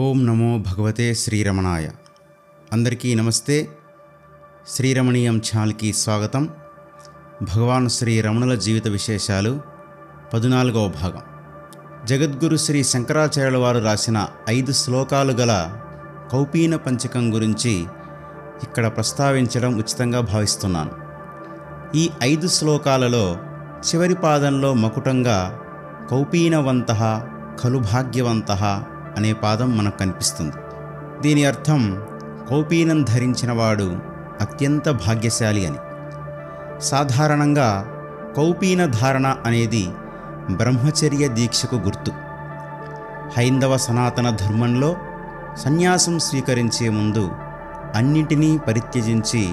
ఓం నమో భగవతే శ్రీరమణాయ. అందరికీ నమస్తే. శ్రీరమణీయం ఛానల్కి స్వాగతం. భగవాన్ శ్రీ రమణుల జీవిత విశేషాలు 14వ భాగం. జగద్గురు శ్రీ శంకరాచార్యుల వారు రాసిన 5 శ్లోకాలు గల కౌపీన పంచకం గురించి ఇక్కడ ప్రస్తావించడం ఉచితంగా భావిస్తున్నాను. ఈ 5 శ్లోకాలలో చివరి పాదంలో మకుటంగా కౌపీనవంతః ఖలు భాగ్యవంతః అనే పాదం మనకు కనిపిస్తుంది. దీని అర్థం కౌపీనం ధరించినవాడు అత్యంత భాగ్యశాలి అని. సాధారణంగా కౌపీన ధారణ అనేది బ్రహ్మచర్య దీక్షకు గుర్తు. హైందవ సనాతన ధర్మంలో సన్యాసం స్వీకరించే ముందు అన్నింటినీ పరిత్యజించి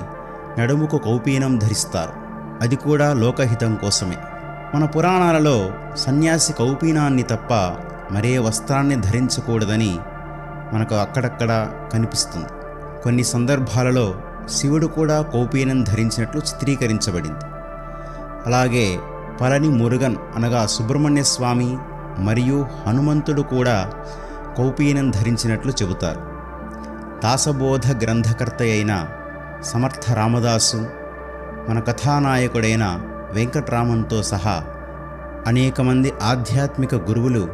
నడుముకు కౌపీనం ధరిస్తారు. అది కూడా లోకహితం కోసమే. మన పురాణాలలో సన్యాసి కౌపీనాన్ని తప్ప మరే వస్త్రాన్ని ధరించకూడదని మనకు అక్కడక్కడ కనిపిస్తుంది. కొన్ని సందర్భాలలో శివుడు కూడా కౌపీనం ధరించినట్లు చిత్రీకరించబడింది. అలాగే పళని మురుగన్ అనగా సుబ్రహ్మణ్య స్వామి మరియు హనుమంతుడు కూడా కౌపీనం ధరించినట్లు చెబుతారు. దాసబోధ గ్రంథకర్త అయిన సమర్థ రామదాసు, మన కథానాయకుడైన వెంకట్రామన్తో సహా అనేక మంది ఆధ్యాత్మిక గురువులు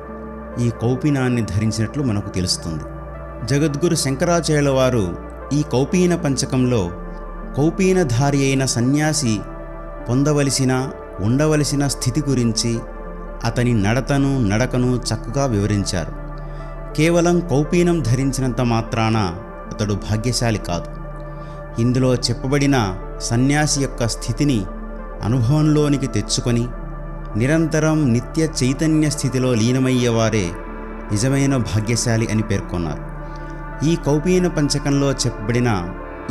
ఈ కౌపీనాన్ని ధరించినట్లు మనకు తెలుస్తుంది. జగద్గురు శంకరాచార్యుల వారు ఈ కౌపీన పంచకంలో కౌపీనధారి అయిన సన్యాసి పొందవలసిన ఉండవలసిన స్థితి గురించి, అతని నడకను చక్కగా వివరించారు. కేవలం కౌపీనం ధరించినంత మాత్రాన అతడు భాగ్యశాలి కాదు. ఇందులో చెప్పబడిన సన్యాసి యొక్క స్థితిని అనుభవంలోనికి తెచ్చుకొని నిరంతరం నిత్య చైతన్య స్థితిలో లీనమయ్యేవారే నిజమైన భాగ్యశాలి అని పేర్కొన్నారు. ఈ కౌపీన పంచకంలో చెప్పబడిన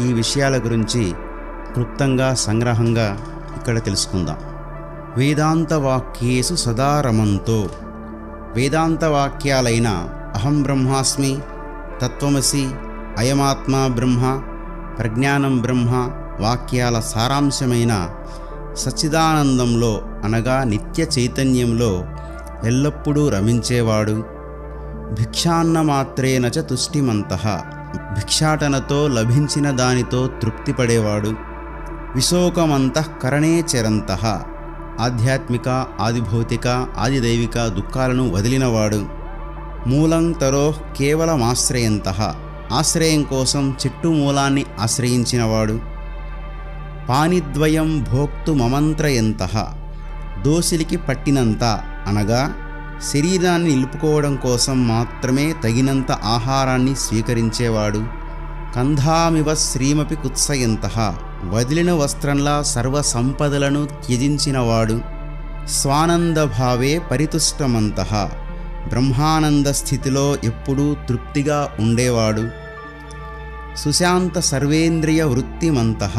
ఈ విషయాల గురించి క్లుప్తంగా సంగ్రహంగా ఇక్కడ తెలుసుకుందాం. వేదాంత వాక్యేసు సదా రమంతో. వేదాంత వాక్యాలైన అహం బ్రహ్మాస్మి, తత్వమసి, అయమాత్మా బ్రహ్మ, ప్రజ్ఞానం బ్రహ్మ వాక్యాల సారాంశమైన సచ్చిదానందంలో అనగా నిత్య చైతన్యంలో ఎల్లప్పుడూ రమించేవాడు. భిక్షాన్నమాత్రేన చ తుష్టిమంతః, భిక్షాటనతో లభించిన దానితో తృప్తిపడేవాడు. విశోకమంతఃకరణే చరంతః, ఆధ్యాత్మిక, ఆదిభౌతిక, ఆదిదైవిక దుఃఖాలను వదిలినవాడు. మూలం తరోః కేవలమాశ్రయంతః, ఆశ్రయం కోసం చెట్టు మూలాన్ని ఆశ్రయించినవాడు. పానిద్వయం భోక్తు మమంత్రయంతః, దోసిలికి పట్టినంత అనగా శరీరాన్ని నిలుపుకోవడం కోసం మాత్రమే తగినంత ఆహారాన్ని స్వీకరించేవాడు. కంధామివ శ్రీమపి కుత్సయంతః, వదిలిన వస్త్రంలా సర్వ సంపదలను త్యజించినవాడు. స్వానందభావే పరితుష్టమంతః, బ్రహ్మానంద స్థితిలో ఎప్పుడూ తృప్తిగా ఉండేవాడు. సుశాంత సర్వేంద్రియ వృత్తిమంతః,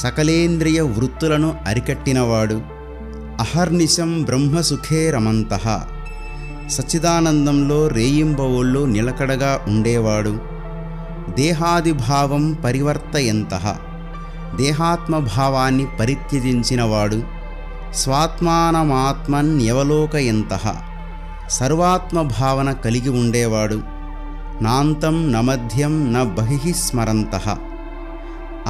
సకలేంద్రియ వృత్తులను అరికట్టినవాడు. అహర్నిశం బ్రహ్మసుఖే రమంతః, సచ్చిదానందంలో రేయింబవళ్ళు నిలకడగా ఉండేవాడు. దేహాదిభావం పరివర్తయంతః, దేహాత్మభావాన్ని పరిత్యజించినవాడు. స్వాత్మానమాత్మన్యవలోకయంతః, సర్వాత్మభావన కలిగి ఉండేవాడు. నాంతం నమధ్యం న బహిః స్మరంతః,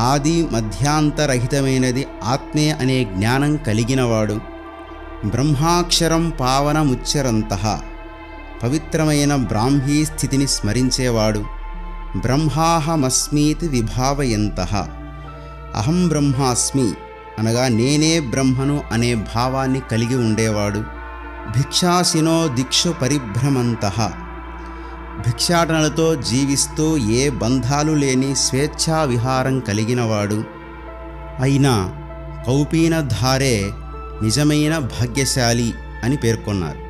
ఆది మధ్యాంతరహితమైనది ఆత్మే అనే జ్ఞానం కలిగినవాడు. బ్రహ్మాక్షరం పావనముచ్చరంతః, పవిత్రమైన బ్రాహ్మీ స్థితిని స్మరించేవాడు. బ్రహ్మాహమస్మీతి విభావయంతః, అహం బ్రహ్మాస్మి అనగా నేనే బ్రహ్మను అనే భావాన్ని కలిగి ఉండేవాడు. భిక్షాసినో దిక్షు పరిభ్రమంతః, భిక్షాటనలతో జీవిస్తూ ఏ బంధాలు లేని స్వేచ్ఛా విహారం కలిగినవాడు. అయినా కౌపీనధారే నిజమైన భాగ్యశాలి అని పేర్కొన్నారు.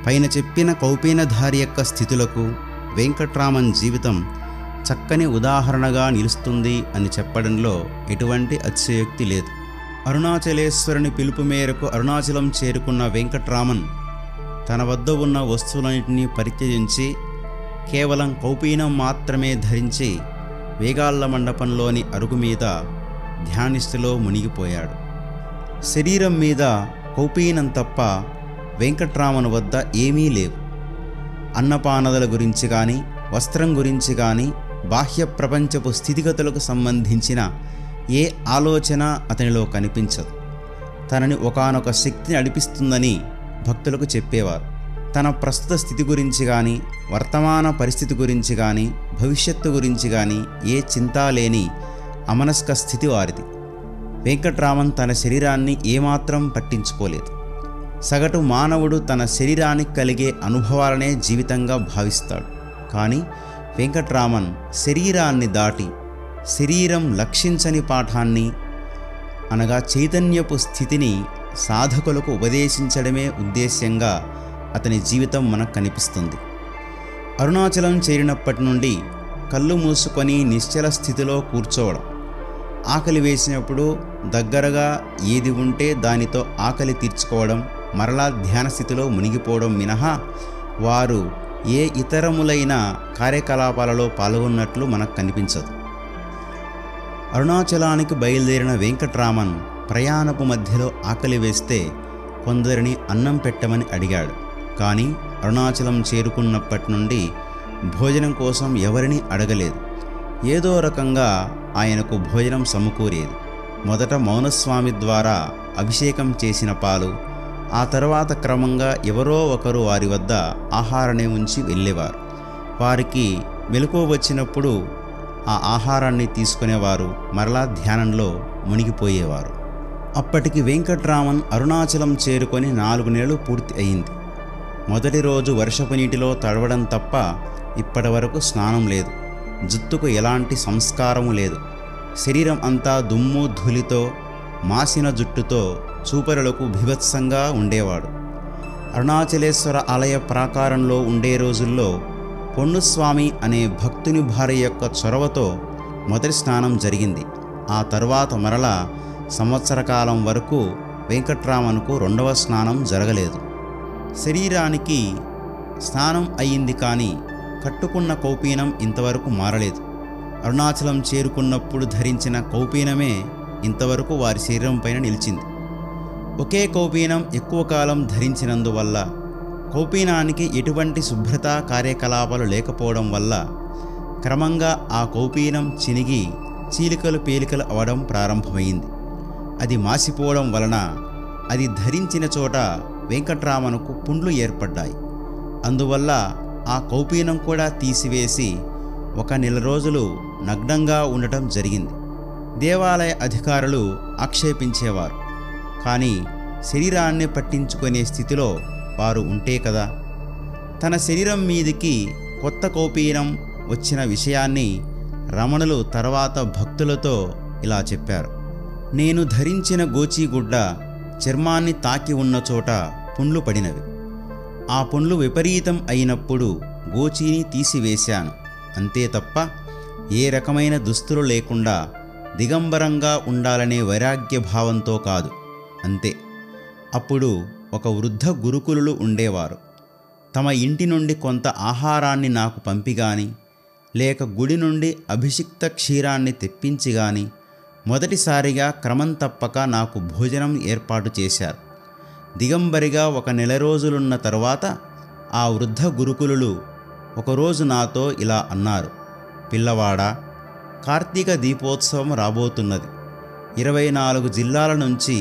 పైన చెప్పిన కౌపీనధారి యొక్క స్థితులకు వెంకట్రామన్ జీవితం చక్కని ఉదాహరణగా నిలుస్తుంది అని చెప్పడంలో ఎటువంటి అతిశయోక్తి లేదు. అరుణాచలేశ్వరుని పిలుపు మేరకు అరుణాచలం చేరుకున్న వెంకట్రామన్ తన వద్ద ఉన్న వస్తువులన్నింటినీ పరిత్యజించి కేవలం కౌపీనం మాత్రమే ధరించి వేగాళ్ల మండపంలోని అరుగు మీద ధ్యానిస్తులో మునిగిపోయాడు. శరీరం మీద కౌపీనం తప్ప వెంకట్రామన్ వద్ద ఏమీ లేవు. అన్నపానదుల గురించి కానీ, వస్త్రం గురించి కానీ, బాహ్య ప్రపంచపు స్థితిగతులకు సంబంధించిన ఏ ఆలోచన అతనిలో కనిపించదు. తనని ఒకానొక శక్తి నడిపిస్తుందని భక్తులకు చెప్పేవారు. తన ప్రస్తుత స్థితి గురించి కానీ, వర్తమాన పరిస్థితి గురించి కానీ, భవిష్యత్తు గురించి కానీ ఏ చింత లేని అమనస్క స్థితి వారిది. వెంకట్రామన్ తన శరీరాన్ని ఏమాత్రం పట్టించుకోలేదు. సగటు మానవుడు తన శరీరానికి కలిగే అనుభవాలనే జీవితంగా భావిస్తాడు. కానీ వెంకట్రామన్ శరీరాన్ని దాటి శరీరం లక్షించని పాఠాన్ని, అనగా చైతన్యపు స్థితిని సాధకులకు ఉపదేశించడమే ఉద్దేశ్యంగా అతని జీవితం మనకు కనిపిస్తుంది. అరుణాచలం చేరినప్పటి నుండి కళ్ళు మూసుకొని నిశ్చల స్థితిలో కూర్చోవడం, ఆకలి వేసినప్పుడు దగ్గరగా ఏది ఉంటే దానితో ఆకలి తీర్చుకోవడం, మరలా ధ్యాన స్థితిలో మునిగిపోవడం మినహా వారు ఏ ఇతరములైన కార్యకలాపాలలో పాల్గొన్నట్లు మనకు కనిపించదు. అరుణాచలానికి బయలుదేరిన వెంకట్రామన్ ప్రయాణపు మధ్యలో ఆకలి వేస్తే కొందరిని అన్నం పెట్టమని అడిగాడు. కానీ అరుణాచలం చేరుకున్నప్పటి నుండి భోజనం కోసం ఎవరిని అడగలేదు. ఏదో రకంగా ఆయనకు భోజనం సమకూరేది. మొదట మౌనస్వామి ద్వారా అభిషేకం చేసిన పాలు, ఆ తర్వాత క్రమంగా ఎవరో ఒకరు వారి వద్ద ఆహారాన్ని ఉంచి వెళ్ళేవారు. వారికి మెలకువ వచ్చినప్పుడు ఆ ఆహారాన్ని తీసుకునేవారు, మరలా ధ్యానంలో మునిగిపోయేవారు. అప్పటికి వెంకట్రామన్ అరుణాచలం చేరుకొని 4 నెలలు పూర్తి అయింది. మొదటి రోజు వర్షపు నీటిలో తడవడం తప్ప ఇప్పటి వరకు స్నానం లేదు. జుత్తుకు ఎలాంటి సంస్కారము లేదు. శరీరం అంతా దుమ్ము ధూళితో, మాసిన జుట్టుతో చూపరులకు బీభత్సంగా ఉండేవాడు. అరుణాచలేశ్వర ఆలయ ప్రాకారంలో ఉండే రోజుల్లో పొన్నుస్వామి అనే భక్తుని భార్య యొక్క చొరవతో మొదటి స్నానం జరిగింది. ఆ తరువాత మరలా సంవత్సర కాలం వరకు వెంకట్రామన్కు 2వ స్నానం జరగలేదు. శరీరానికి స్నానం అయ్యింది, కానీ కట్టుకున్న కౌపీనం ఇంతవరకు మారలేదు. అరుణాచలం చేరుకున్నప్పుడు ధరించిన కౌపీనమే ఇంతవరకు వారి శరీరం పైన నిలిచింది. ఒకే కౌపీనం ఎక్కువ కాలం ధరించినందువల్ల, కౌపీనానికి ఎటువంటి శుభ్రత కార్యకలాపాలు లేకపోవడం వల్ల క్రమంగా ఆ కౌపీనం చినిగి చీలికలు పేలికలు అవడం ప్రారంభమైంది. అది మాసిపోవడం వలన అది ధరించిన చోట వెంకట్రామన్కు పుండ్లు ఏర్పడ్డాయి. అందువల్ల ఆ కౌపీనం కూడా తీసివేసి 1 నెల రోజులు నగ్నంగా ఉండటం జరిగింది. దేవాలయ అధికారులు ఆక్షేపించేవారు. కానీ శరీరాన్ని పట్టించుకునే స్థితిలో వారు ఉంటే కదా. తన శరీరం మీదికి కొత్త కౌపీనం వచ్చిన విషయాన్ని రమణులు తర్వాత భక్తులతో ఇలా చెప్పారు: నేను ధరించిన గోచీగుడ్డ చర్మాన్ని తాకి ఉన్న చోట పుండ్లు పడినవి. ఆ పుండ్లు విపరీతం అయినప్పుడు గోచీని తీసివేశాను, అంతే తప్ప ఏ రకమైన దుస్తులు లేకుండా దిగంబరంగా ఉండాలనే వైరాగ్య భావంతో కాదు, అంతే. అప్పుడు ఒక వృద్ధ గురుకులులు ఉండేవారు. తమ ఇంటి నుండి కొంత ఆహారాన్ని నాకు పంపిగాని, లేక గుడి నుండి అభిషిక్త క్షీరాన్ని తెప్పించి గాని మొదటిసారిగా క్రమం తప్పక నాకు భోజనం ఏర్పాటు చేశారు. దిగంబరిగా 1 నెల రోజులున్న తరువాత ఆ వృద్ధ గురుకులులు ఒకరోజు నాతో ఇలా అన్నారు: పిల్లవాడా, కార్తీక దీపోత్సవం రాబోతున్నది. 24 జిల్లాల నుంచి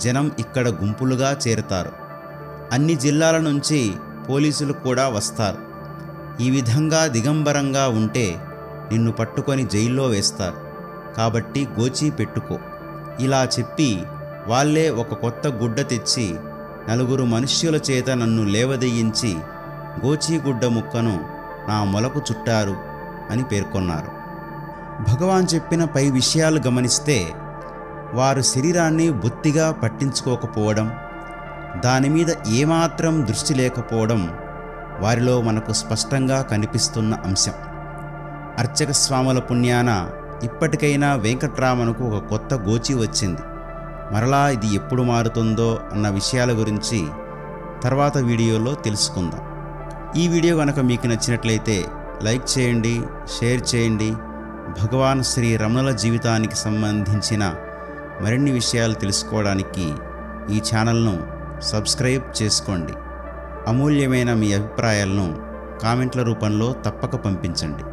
జనం ఇక్కడ గుంపులుగా చేరుతారు. అన్ని జిల్లాల నుంచి పోలీసులు కూడా వస్తారు. ఈ విధంగా దిగంబరంగా ఉంటే నిన్ను పట్టుకొని జైల్లో వేస్తారు. కాబట్టి గోచీ పెట్టుకో. ఇలా చెప్పి వాళ్ళే ఒక కొత్త గుడ్డ తెచ్చి 4 మనుష్యుల చేత నన్ను లేవదీయించి గోచీగుడ్డ ముక్కను నా మొలకు చుట్టారు అని పేర్కొన్నారు. భగవాన్ చెప్పిన పై విషయాలు గమనిస్తే వారు శరీరాన్ని బొత్తిగా పట్టించుకోకపోవడం, దానిమీద ఏమాత్రం దృష్టి లేకపోవడం వారిలో మనకు స్పష్టంగా కనిపిస్తున్న అంశం. అర్చక స్వాముల పుణ్యాన ఇప్పటికైనా వెంకట్రామన్కు ఒక కొత్త గోచి వచ్చింది. మరలా ఇది ఎప్పుడు మారుతుందో అన్న విషయాల గురించి తర్వాత వీడియోలో తెలుసుకుందాం. ఈ వీడియో కనుక మీకు నచ్చినట్లయితే లైక్ చేయండి, షేర్ చేయండి. భగవాన్ శ్రీ రమణుల జీవితానికి సంబంధించిన మరిన్ని విషయాలు తెలుసుకోవడానికి ఈ ఛానల్ను సబ్స్క్రైబ్ చేసుకోండి. అమూల్యమైన మీ అభిప్రాయాలను కామెంట్ల రూపంలో తప్పక పంపించండి.